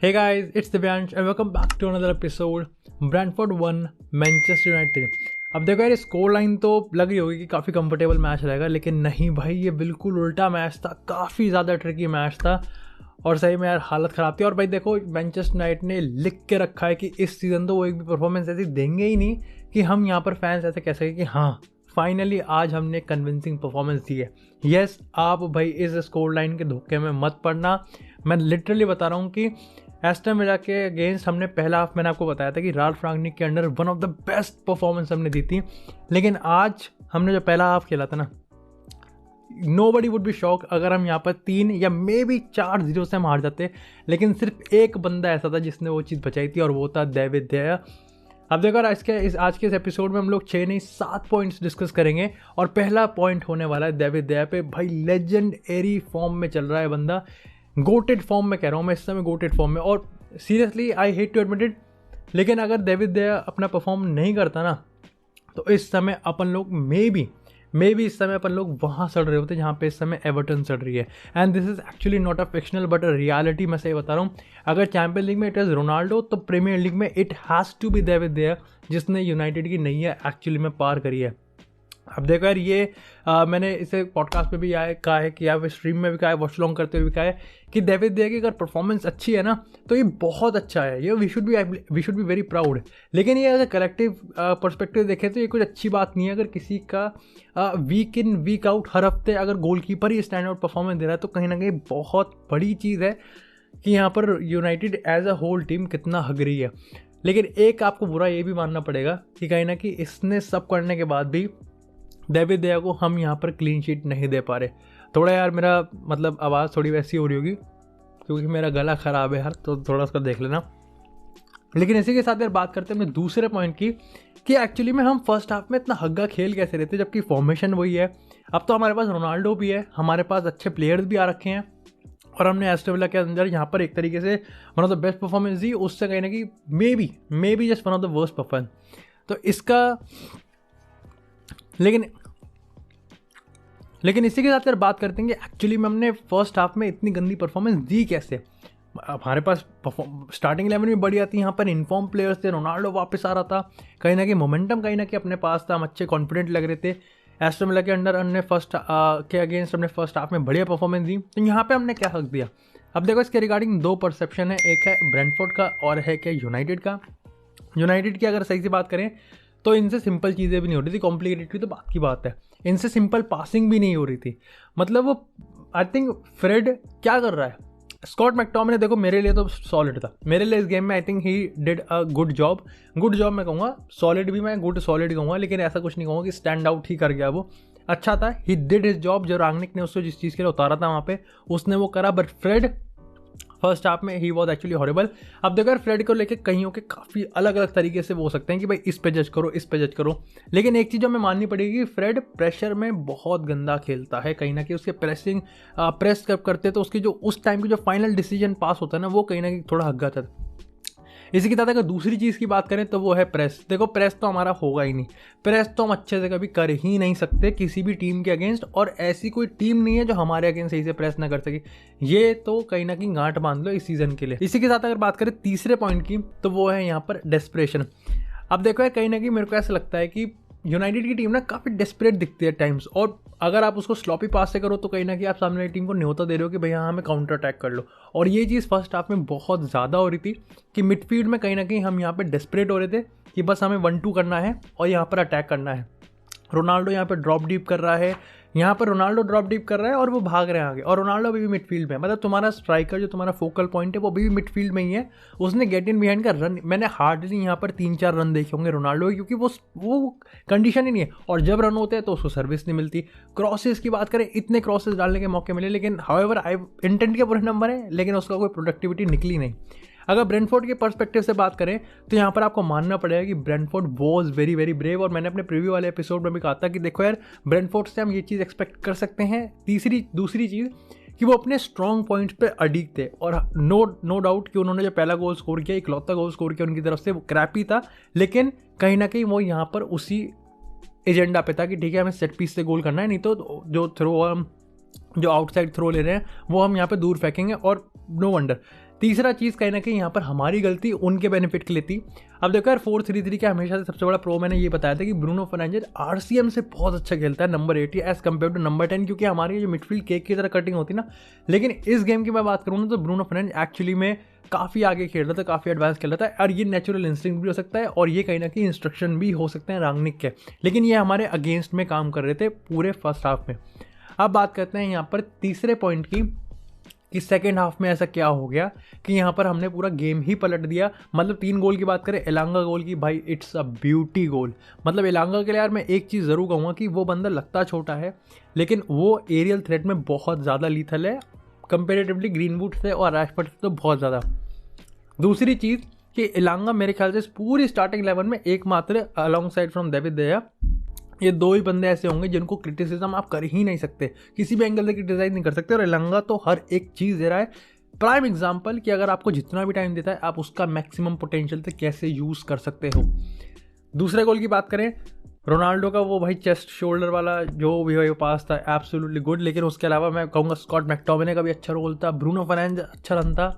Hey guys, it's Divyansh and welcome back to another episode. ब्रैंटफोर्ड 1 Manchester United. अब देखो यार, score line तो लग रही होगी कि काफ़ी कंफर्टेबल मैच रहेगा, लेकिन नहीं भाई, ये बिल्कुल उल्टा मैच था। काफ़ी ज़्यादा ट्रिकी मैच था और सही में यार हालत ख़राब थी। और भाई देखो, मैनचेस्टर यूनाइटेड ने लिख के रखा है कि इस सीज़न तो वो एक भी परफॉर्मेंस ऐसी देंगे ही नहीं कि हम यहाँ पर फैंस ऐसे कह सकें कि हाँ फाइनली आज हमने कन्विंसिंग परफॉर्मेंस दी है। यस, आप भाई इस स्कोर लाइन के धोखे में मत पड़ना। मैं लिटरली बता रहा हूँ कि एस्टन विला के अगेंस्ट हमने पहला हाफ, मैंने आपको बताया था कि राल्फ रांगनिक के under one of the best performance हमने दी थी। लेकिन आज हमने जो पहला हाफ खेला था ना, नोबडी वुड बी शॉक अगर हम यहाँ पर 3 या मे बी 4-0 से हम हार जाते। लेकिन सिर्फ एक बंदा ऐसा था जिसने वो चीज़ बचाई थी और वो था डेविड de Gea। अब देखो आज के इस एपिसोड में हम लोग 6 नहीं 7 पॉइंट्स डिस्कस करेंगे और पहला पॉइंट होने वाला है डेविड de Gea पे। भाई लेजेंड एरी फॉर्म में चल रहा है बंदा, गोटेड फॉर्म में कह रहा हूँ मैं, इस समय गोटेड फॉर्म में। और seriously I hate to admit it, लेकिन अगर डेविड de Gea अपना परफॉर्म नहीं करता ना, तो इस समय अपन लोग मे बी इस समय अपन लोग वहाँ सड़ रहे होते जहाँ पे इस समय एवर्टन सड़ रही है। And this is actually not a fictional but a reality. मैं सही बता रहा हूँ, अगर चैंपियन लीग में इट इज़ रोनाल्डो, तो प्रीमियर लीग में it has to be David de Gea, जिसने यूनाइटेड की नैया एक्चुअली में पार करी है। अब देखो यार, ये मैंने इसे पॉडकास्ट पे भी कहा है कि या स्ट्रीम में भी कहा है, वॉच लॉन्ग करते हुए भी कहा है कि डेविड de Gea की अगर परफॉर्मेंस अच्छी है ना, तो ये बहुत अच्छा है। ये we should be very proud. लेकिन ये अगर कलेक्टिव पर्सपेक्टिव देखें तो ये कुछ अच्छी बात नहीं है। अगर किसी का वीक इन वीक आउट हर हफ्ते अगर गोलकीपर ही स्टैंड आउट परफॉर्मेंस दे रहा है, तो कहीं ना कहीं बहुत बड़ी चीज़ है कि यहाँ पर United as a whole team कितना हग रही है। लेकिन एक आपको बुरा ये भी मानना पड़ेगा कि कहीं ना कहीं इसने सब करने के बाद भी डेविड de Gea को हम यहाँ पर क्लीन शीट नहीं दे पा रहे। थोड़ा यार मेरा मतलब आवाज़ थोड़ी वैसी हो रही होगी क्योंकि मेरा गला ख़राब है यार, तो थोड़ा उसका देख लेना। लेकिन इसी के साथ यार बात करते हैं अपने दूसरे पॉइंट की कि एक्चुअली में हम फर्स्ट हाफ में इतना हग्गा खेल कैसे रहते, जबकि फॉर्मेशन वही है। अब तो हमारे पास रोनाल्डो भी है, हमारे पास अच्छे प्लेयर्स भी आ रखे हैं और हमने एस्टन विला के अंदर यहाँ पर एक तरीके से one of the best performance दी। उससे कहीं ना कहीं maybe just one of the worst performance. तो इसका लेकिन इसी के साथ यार बात करते हैं कि एक्चुअली में हमने फर्स्ट हाफ में इतनी गंदी परफॉर्मेंस दी कैसे। हमारे पास स्टार्टिंग 11 भी बढ़िया थी, यहाँ पर इनफॉर्म प्लेयर्स थे, रोनाल्डो वापस आ रहा था, कहीं ना कहीं मोमेंटम कहीं ना कहीं अपने पास था, हम अच्छे कॉन्फिडेंट लग रहे थे। एस्टन विला के अंडर हमने फर्स्ट के अगेंस्ट हमने फर्स्ट हाफ में बढ़िया परफॉर्मेंस दी। तो यहाँ पे हमने क्या हक दिया। अब देखो, इसके रिगार्डिंग 2 परसेप्शन है, एक है ब्रेंटफोर्ड का और है क्या यूनाइटेड का। यूनाइटेड की अगर सही से बात करें तो इनसे सिंपल चीज़ें भी नहीं हो रही थी, कॉम्प्लिकेटेड तो बात की बात है। इनसे सिंपल पासिंग भी नहीं हो रही थी। मतलब वो आई थिंक फ्रेड क्या कर रहा है, स्कॉट मैकटोमिने देखो मेरे लिए तो सॉलिड था। मेरे लिए इस गेम में I think he did a good job मैं कहूँगा, सॉलिड भी मैं गुड सॉलिड कहूँगा, लेकिन ऐसा कुछ नहीं कहूँगा कि स्टैंड आउट ही कर गया। वो अच्छा था, ही डिड हिज जॉब। जो रांगनिक ने उसको जिस चीज़ के लिए उतारा था वहाँ पे उसने वो करा। बट फ्रेड फर्स्ट हाफ में ही वॉज एक्चुअली हॉरेबल। अब देखो यार, फ्रेड को लेके कईयों के काफ़ी अलग अलग तरीके से वो हो सकते हैं कि भाई इस पे जज करो। लेकिन एक चीज़ हमें माननी पड़ेगी कि फ्रेड प्रेशर में बहुत गंदा खेलता है। कहीं ना कहीं उसके प्रेस करते तो उसकी जो उस टाइम की जो फाइनल डिसीजन पास होता है ना, वो कहीं ना कहीं थोड़ा हग्गा था। इसी के साथ अगर दूसरी चीज़ की बात करें तो वो है प्रेस। देखो, प्रेस तो हमारा होगा ही नहीं, प्रेस तो हम अच्छे से कभी कर ही नहीं सकते किसी भी टीम के अगेंस्ट, और ऐसी कोई टीम नहीं है जो हमारे अगेंस्ट सही से प्रेस ना कर सके। ये तो कहीं ना कहीं गांठ बांध लो इस सीज़न के लिए। इसी के साथ अगर बात करें तीसरे पॉइंट की, तो वो है यहाँ पर डेस्परेशन। अब देखो यार, कहीं ना कहीं मेरे को ऐसा लगता है कि यूनाइटेड की टीम ना काफ़ी डेस्परेट दिखती है टाइम्स, और अगर आप उसको स्लॉपी पास से करो तो कहीं ना कहीं आप सामने वाली टीम को न्योता दे रहे हो कि भैया हमें काउंटर अटैक कर लो। और ये चीज़ फर्स्ट हाफ में बहुत ज़्यादा हो रही थी कि मिडफील्ड में कहीं ना कहीं हम यहाँ पे डेस्परेट हो रहे थे कि बस हमें 1-2 करना है और यहाँ पर अटैक करना है। रोनाल्डो यहाँ पर ड्रॉप डीप कर रहा है, और वो भाग रहे हैं आगे, और रोनाल्डो अभी भी मिडफील्ड में। मतलब तुम्हारा स्ट्राइकर जो तुम्हारा फोकल पॉइंट है वो अभी भी मिडफील्ड में ही है। उसने गेट इन बिहाइंड का रन, मैंने हार्डली यहाँ पर 3-4 रन देखे होंगे रोनाल्डो, क्योंकि वो कंडीशन ही नहीं है। और जब रन होते हैं तो उसको सर्विस नहीं मिलती। क्रॉसेस की बात करें, इतने क्रॉसेस डालने के मौके मिले, लेकिन हाउएवर इंटेंट के पूरे नंबर है, लेकिन उसका कोई प्रोडक्टिविटी निकली नहीं। अगर ब्रेंटफोर्ड के पर्सपेक्टिव से बात करें तो यहाँ पर आपको मानना पड़ेगा कि Brentford was very very brave. और मैंने अपने प्रीव्यू वाले एपिसोड में भी कहा था कि देखो यार, ब्रेंटफोर्ड से हम ये चीज़ एक्सपेक्ट कर सकते हैं। दूसरी चीज़ कि वो अपने स्ट्रॉन्ग पॉइंट्स पे अडिग थे, और नो डाउट कि उन्होंने जो पहला गोल स्कोर किया, इकलौता गोल स्कोर किया उनकी तरफ से, वो क्रैपी था। लेकिन कहीं ना कहीं वो यहाँ पर उसी एजेंडा पे था कि ठीक है हमें सेट पीस से गोल करना है, नहीं तो जो आउटसाइड थ्रो ले रहे हैं वो हम यहाँ पे दूर फेंकेंगे। और नो वंडर तीसरा चीज़ कहीं ना कहीं यहाँ पर हमारी गलती उनके बेनिफिट के लिए थी। अब देखो यार 4-3-3 का हमेशा से सबसे बड़ा प्रो मैंने ये बताया था कि ब्रूनो फर्नांडिस RCM से बहुत अच्छा खेलता है number 8 as compare to number 10, क्योंकि हमारी जो मिडफील्ड केक की तरह कटिंग होती ना। लेकिन इस गेम की मैं बात करूँ ना तो ब्रूनो फर्नांडिस एक्चुअली में काफ़ी आगे खेल रहा था, काफ़ी एडवांस खेल रहा था, और ये नेचुरल इंस्टिंक्ट भी हो सकता है और ये कहीं ना कहीं इंस्ट्रक्शन भी हो सकते हैं रांगनिक के, लेकिन ये हमारे अगेंस्ट में काम कर रहे थे पूरे फर्स्ट हाफ में। अब बात करते हैं यहाँ पर तीसरे पॉइंट की कि सेकेंड हाफ में ऐसा क्या हो गया कि यहाँ पर हमने पूरा गेम ही पलट दिया। मतलब 3 गोल की बात करें एलांगा गोल की, भाई इट्स अ ब्यूटी गोल। मतलब एलांगा के लिए यार मैं एक चीज़ ज़रूर कहूँगा कि वो बंदा लगता छोटा है लेकिन वो एरियल थ्रेट में बहुत ज़्यादा लीथल है कंपेरेटिवली ग्रीनवुड से और रैशफोर्ड से तो बहुत ज़्यादा। दूसरी चीज़ कि एलांगा मेरे ख्याल से पूरी स्टार्टिंग 11 में एकमात्र अलॉन्ग साइड फ्रॉम डेविड दे गया, ये 2 ही बंदे ऐसे होंगे जिनको क्रिटिसिज्म आप कर ही नहीं सकते, किसी भी एंगल से क्रिटिसाइज नहीं कर सकते, और एलांगा तो हर एक चीज़ दे रहा है। प्राइम एग्जांपल कि अगर आपको जितना भी टाइम देता है आप उसका मैक्सिमम पोटेंशियल से कैसे यूज़ कर सकते हो। दूसरे गोल की बात करें रोनाल्डो का, वो भाई चेस्ट शोल्डर वाला जो भी वो पास था एब्सोल्युटली गुड, लेकिन उसके अलावा मैं कहूँगा स्कॉट मैकटोमिने का भी अच्छा रोल था, ब्रूनो फर्नांडिस अच्छा रन था,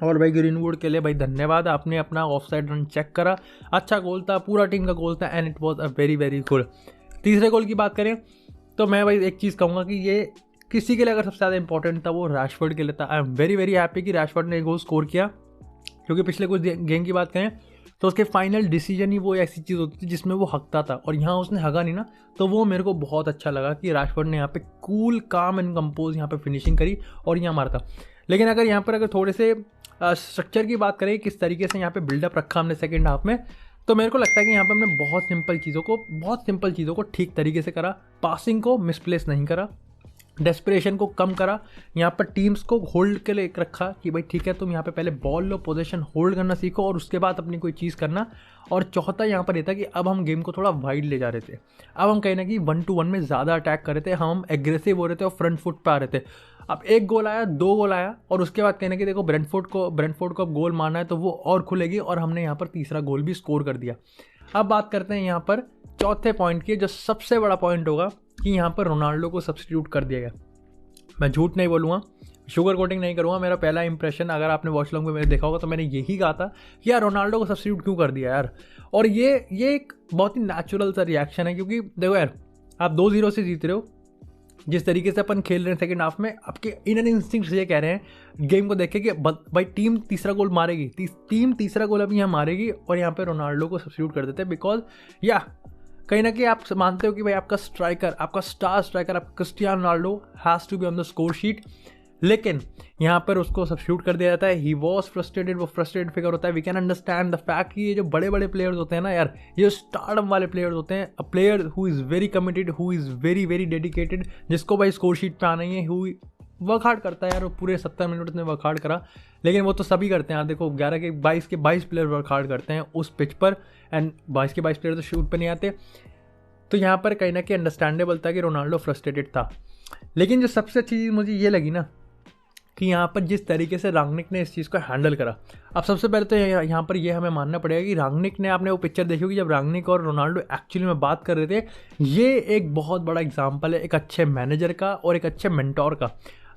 और भाई ग्रीनवुड के लिए भाई धन्यवाद, आपने अपना ऑफसाइड रन चेक करा, अच्छा गोल था, पूरा टीम का गोल था and it was a very very good. तीसरे गोल की बात करें तो मैं भाई एक चीज़ कहूँगा कि ये किसी के लिए अगर सबसे ज़्यादा इंपॉर्टेंट था वो रैशफोर्ड के लिए था। I am very very happy कि रैशफोर्ड ने एक गोल स्कोर किया, क्योंकि पिछले कुछ गेम की बात करें तो उसके फाइनल डिसीजन ही वो ऐसी चीज़ होती थी जिसमें वो हकता था, और यहाँ उसने हगा नहीं ना, तो वो मेरे को बहुत अच्छा लगा कि रैशफोर्ड ने यहाँ पे कूल काम एंड कंपोज यहाँ पे फिनिशिंग करी और यहाँ मारा था। लेकिन अगर थोड़े से स्ट्रक्चर की बात करें किस तरीके से यहाँ पे बिल्डअप रखा हमने सेकेंड हाफ में, तो मेरे को लगता है कि यहाँ पे हमने बहुत सिंपल चीज़ों को ठीक तरीके से करा, पासिंग को मिसप्लेस नहीं करा, डेस्परेशन को कम करा, यहाँ पर टीम्स को होल्ड के लिए रखा कि भाई ठीक है तुम यहाँ पे पहले बॉल लो, पोजीशन होल्ड करना सीखो और उसके बाद अपनी कोई चीज़ करना। और चौथा यहाँ पर ये था कि अब हम गेम को थोड़ा वाइड ले जा रहे थे, अब हम कहीं ना कहीं 1-to-1 में ज़्यादा अटैक कर रहे थे, हम एग्रेसिव हो रहे थे और फ्रंट फुट पे आ रहे थे। अब 1 गोल आया, 2 गोल आया, और उसके बाद कहने की देखो ब्रेंटफोर्ड को अब गोल मारना है तो वो और खुलेगी, और हमने यहाँ पर तीसरा गोल भी स्कोर कर दिया। अब बात करते हैं यहाँ पर चौथे पॉइंट की, जो सबसे बड़ा पॉइंट होगा कि यहाँ पर रोनाल्डो को सब्स्टिट्यूट कर दिया गया। मैं झूठ नहीं बोलूँगा, शुगर कोटिंग नहीं करूँगा, मेरा पहला इंप्रेशन अगर आपने वॉच लॉन्ग में मेरे देखा होगा तो मैंने यही कहा था कि यार रोनाल्डो को सब्स्टिट्यूट क्यों कर दिया यार। और ये एक बहुत ही नेचुरल सा रिएक्शन है, क्योंकि देखो यार आप 2-0 से जीत रहे हो, जिस तरीके से अपन खेल रहे हैं सेकंड हाफ में, आपके इनर इंस्टिंक्ट्स ये कह रहे हैं गेम को देख के कि भाई टीम तीसरा गोल मारेगी, टीम तीसरा गोल अभी यहाँ मारेगी, और यहाँ पे रोनाल्डो को सब्स्टिट्यूट कर देते हैं बिकॉज या कहीं ना कहीं आप मानते हो कि भाई आपका स्ट्राइकर, आपका स्टार स्ट्राइकर, आपका Cristiano Ronaldo has to be on the score sheet, लेकिन यहाँ पर उसको सब्स्टिट्यूट कर दिया जाता है। ही वॉज फ्रस्ट्रेटेड, वो फ्रस्ट्रेटेड फिगर होता है। We can understand the fact कि ये जो बड़े बड़े प्लेयर्स होते हैं ना यार, ये स्टारडम वाले प्लेयर्स होते हैं, a player who is very committed, who is very very dedicated, जिसको भाई स्कोर शीट पे आना ही है, हु वर्क हार्ड करता है यार, वो पूरे 70 मिनट उसने वर्क हार्ड करा, लेकिन वो तो सभी करते हैं यार। देखो 11 के 22 प्लेयर वर्क हार्ड करते हैं उस पिच पर, एंड 22 के 22 प्लेयर तो शूट पर नहीं आते, तो यहाँ पर कहीं ना कहीं अंडरस्टैंडेबल था कि रोनाल्डो फ्रस्ट्रेटेड था। लेकिन जो सबसे अच्छी चीज़ मुझे ये लगी ना कि यहाँ पर जिस तरीके से रांगनिक ने इस चीज़ को हैंडल करा। अब सबसे पहले तो यहाँ पर ये हमें मानना पड़ेगा कि रांगनिक ने, आपने वो पिक्चर देखी होगी जब रांगनिक और रोनाल्डो एक्चुअली में बात कर रहे थे, ये एक बहुत बड़ा एग्जाम्पल है एक अच्छे मैनेजर का और एक अच्छे मेंटोर का।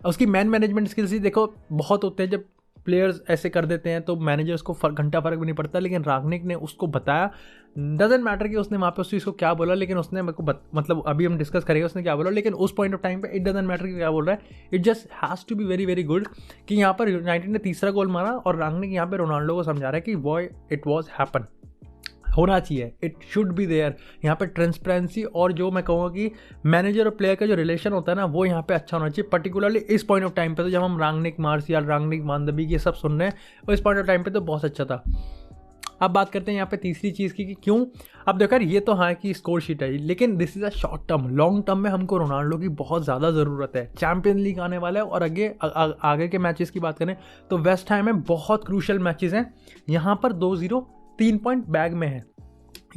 उसकी मैनेजमेंट स्किल्स ही देखो बहुत होते हैं, जब प्लेयर्स ऐसे कर देते हैं तो मैनेजर्स को घंटा फर्क भी नहीं पड़ता, लेकिन रांगनिक ने उसको बताया, डजेंट मैटर कि उसने वहाँ पे उस चीज़ को क्या बोला, लेकिन उसने मेरे को मतलब अभी हम डिस्कस करेंगे उसने क्या बोला, लेकिन उस पॉइंट ऑफ टाइम पे इट डजेंट मैटर कि क्या बोल रहा है, it just has to be very very good कि यहाँ पर यूनाइटेड ने तीसरा गोल मारा और रांगनिक यहाँ पे रोनाल्डो को समझा रहा है कि बॉय इट वॉज हैपन, होना चाहिए, इट शुड बी देयर। यहाँ पे ट्रांसपेरेंसी और जो मैं कहूँगा कि मैनेजर और प्लेयर का जो रिलेशन होता है ना, वो यहाँ पे अच्छा होना चाहिए, पर्टिकुलरली इस पॉइंट ऑफ टाइम पे। तो जब हम रांगनिक, मार्शियल, रांगनिक, मानदबी ये सब सुन रहे हैं, और इस पॉइंट ऑफ टाइम पे तो बहुत अच्छा था। अब बात करते हैं यहाँ पे तीसरी चीज़ की कि क्यों। अब देखो यार ये तो हाँ कि स्कोर शीट है, लेकिन this is a short term, long term में हमको रोनाल्डो की बहुत ज़्यादा ज़रूरत है। चैंपियन लीग आने वाला है और आगे के मैचेस की बात करें तो वेस्ट हैम में बहुत क्रूशल मैचेस हैं, यहाँ पर 2-0 3 पॉइंट बैग में है।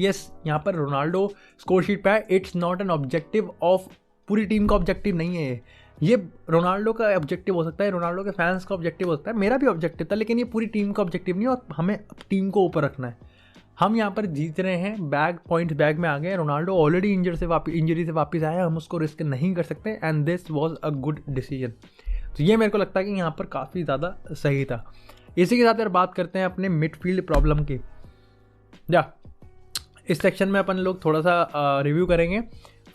यस, यहाँ पर रोनाल्डो स्कोर शीट पे है, it's not an objective of पूरी टीम का ऑब्जेक्टिव नहीं है ये रोनाल्डो का ऑब्जेक्टिव हो सकता है, रोनाल्डो के फैंस का ऑब्जेक्टिव हो सकता है, मेरा भी ऑब्जेक्टिव था, लेकिन ये पूरी टीम का ऑब्जेक्टिव नहीं है और हमें टीम को ऊपर रखना है। हम यहाँ पर जीत रहे हैं, बैग में आ गए, रोनाल्डो ऑलरेडी इंजरी से वापस आया, हम उसको रिस्क नहीं कर सकते, and this was a good decision. तो ये मेरे को लगता है कि यहाँ पर काफ़ी ज़्यादा सही था। इसी के साथ यार बात करते हैं अपने मिडफील्ड प्रॉब्लम की। इस सेक्शन में अपन लोग थोड़ा सा रिव्यू करेंगे।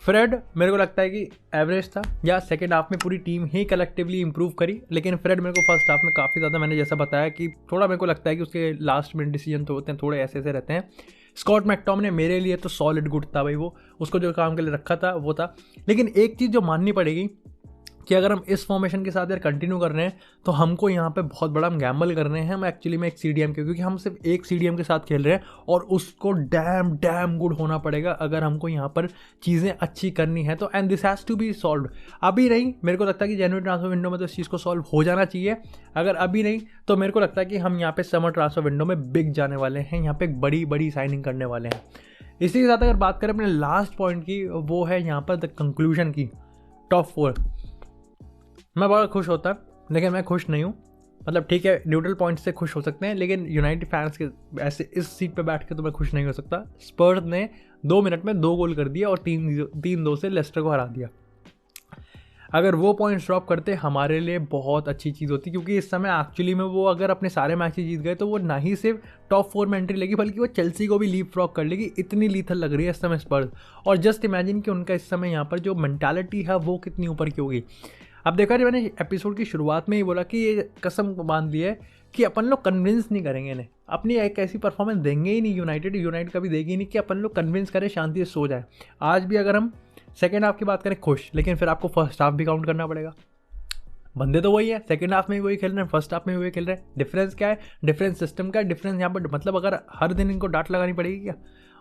फ्रेड मेरे को लगता है कि एवरेज था, या सेकेंड हाफ में पूरी टीम ही कलेक्टिवली इंप्रूव करी, लेकिन फ्रेड मेरे को फर्स्ट हाफ में काफ़ी ज़्यादा, मैंने जैसा बताया कि थोड़ा मेरे को लगता है कि उसके लास्ट मिनट डिसीजन तो होते हैं थोड़े ऐसे रहते हैं। स्कॉट मैकटॉमिने मेरे लिए तो सॉलिड गुड था भाई, वो उसको जो काम के लिए रखा था वो था। लेकिन एक चीज़ जो माननी पड़ेगी कि अगर हम इस फॉर्मेशन के साथ यार कंटिन्यू कर रहे हैं तो हमको यहाँ पे बहुत बड़ा हम गैम्बल कर रहे हैं हम एक्चुअली में एक CDM के, क्योंकि हम सिर्फ एक CDM के साथ खेल रहे हैं और उसको डैम गुड होना पड़ेगा अगर हमको यहाँ पर चीज़ें अच्छी करनी है तो। And this has to be solve. अभी नहीं, मेरे को लगता है कि जनवरी ट्रांसफर विंडो में तो इस चीज़ को सॉल्व हो जाना चाहिए। अगर अभी नहीं तो मेरे को लगता है कि हम यहाँ पे समर ट्रांसफर विंडो में बिक जाने वाले हैं, यहाँ पे एक बड़ी साइनिंग करने वाले हैं। इसी के साथ अगर बात करें अपने लास्ट पॉइंट की, वो है यहाँ पर द कंक्लूजन की, टॉप 4। मैं बड़ा खुश होता, लेकिन मैं खुश नहीं हूँ। मतलब ठीक है, न्यूट्रल पॉइंट से खुश हो सकते हैं, लेकिन यूनाइटेड फैंस के ऐसे इस सीट पे बैठ के तो मैं खुश नहीं हो सकता। स्पर्स ने 2 मिनट में 2 गोल कर दिया और 3-2 से लेस्टर को हरा दिया। अगर वो पॉइंट्स ड्रॉप करते हमारे लिए बहुत अच्छी चीज़ होती, क्योंकि इस समय एक्चुअली में वो अगर अपने सारे मैचेस जीत गए तो वो ना ही सिर्फ टॉप 4 में एंट्री लेगी, बल्कि वो चेल्सी को भी लीप फ्रॉग कर लेगी। इतनी लीथल लग रही है इस समय स्पर्स। और जस्ट इमेजिन कि उनका इस समय यहाँ पर जो मेंटालिटी है वो कितनी ऊपर की होगी। अब देखा जी, मैंने एपिसोड की शुरुआत में ही बोला कि ये कसम बांध ली है कि अपन लोग कन्विंस नहीं करेंगे इन्हें, अपनी एक ऐसी परफॉर्मेंस देंगे ही नहीं, यूनाइटेड कभी देगी ही नहीं कि अपन लोग कन्विंस करें, शांति से सो जाए। आज भी अगर हम सेकेंड हाफ की बात करें खुश, लेकिन फिर आपको फर्स्ट हाफ भी काउंट करना पड़ेगा। बंदे तो वही है, सेकंड हाफ में भी वही खेल रहे हैं, फर्स्ट हाफ में भी वही खेल रहे हैं। डिफरेंस क्या है? डिफरेंस सिस्टम का डिफरेंस यहाँ पर। मतलब अगर हर दिन इनको डांट लगानी पड़ेगी क्या?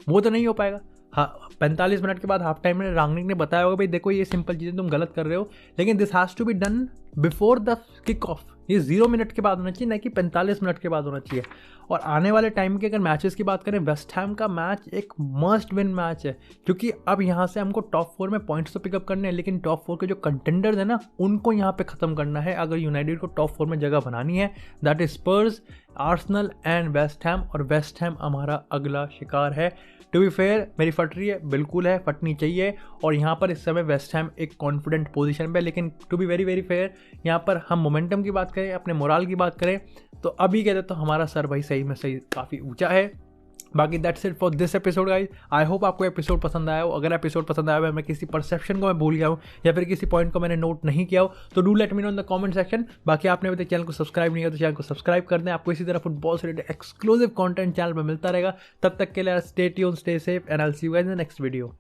वो तो नहीं हो पाएगा। हाँ, 45 मिनट के बाद हाफ टाइम में रांगनिक ने बताया होगा भाई देखो ये सिंपल चीज़ें तुम गलत कर रहे हो, लेकिन this has to be done before the kick off. ये 0 मिनट के बाद होना चाहिए, ना कि 45 मिनट के बाद होना चाहिए। और आने वाले टाइम के अगर मैचेस की बात करें, वेस्ट हैम का मैच एक मस्ट विन मैच है, क्योंकि अब यहाँ से हमको टॉप 4 में पॉइंट्स तो पिकअप करने हैं, लेकिन टॉप 4 के जो कंटेंडर्स है ना उनको यहाँ पे ख़त्म करना है अगर यूनाइटेड को टॉप 4 में जगह बनानी है। That is Spurs, Arsenal and West Ham. और वेस्ट हैम हमारा अगला शिकार है। टू बी फेयर, मेरी फट रही है, बिल्कुल है, फटनी चाहिए। और यहाँ पर इस समय वेस्ट हैम एक कॉन्फिडेंट पोजीशन पे, लेकिन टू बी वेरी फेयर, यहाँ पर हम मोमेंटम की बात करें, अपने मोराल की बात करें, तो अभी कहते तो हमारा सर भाई सही में सही काफ़ी ऊंचा है। बाकी that's it for this episode guys. I hope आपको एपिसोड पसंद आया हो। अगर एपिसोड पसंद आया हो, मैं किसी परसेप्शन को मैं भूल गया हूँ या फिर किसी पॉइंट को मैंने नोट नहीं किया हो, तो do let me know in the comment section. बाकी आपने अभी तक चैनल को सब्सक्राइब नहीं किया तो चैनल को सब्सक्राइब कर दें। आपको इसी तरह फुटबॉल से रिलेटेड एक्सक्लूसिव कंटेंट चैनल पर मिलता रहेगा। तब तक के लिए stay tuned, stay safe and I will see you guys in the next video.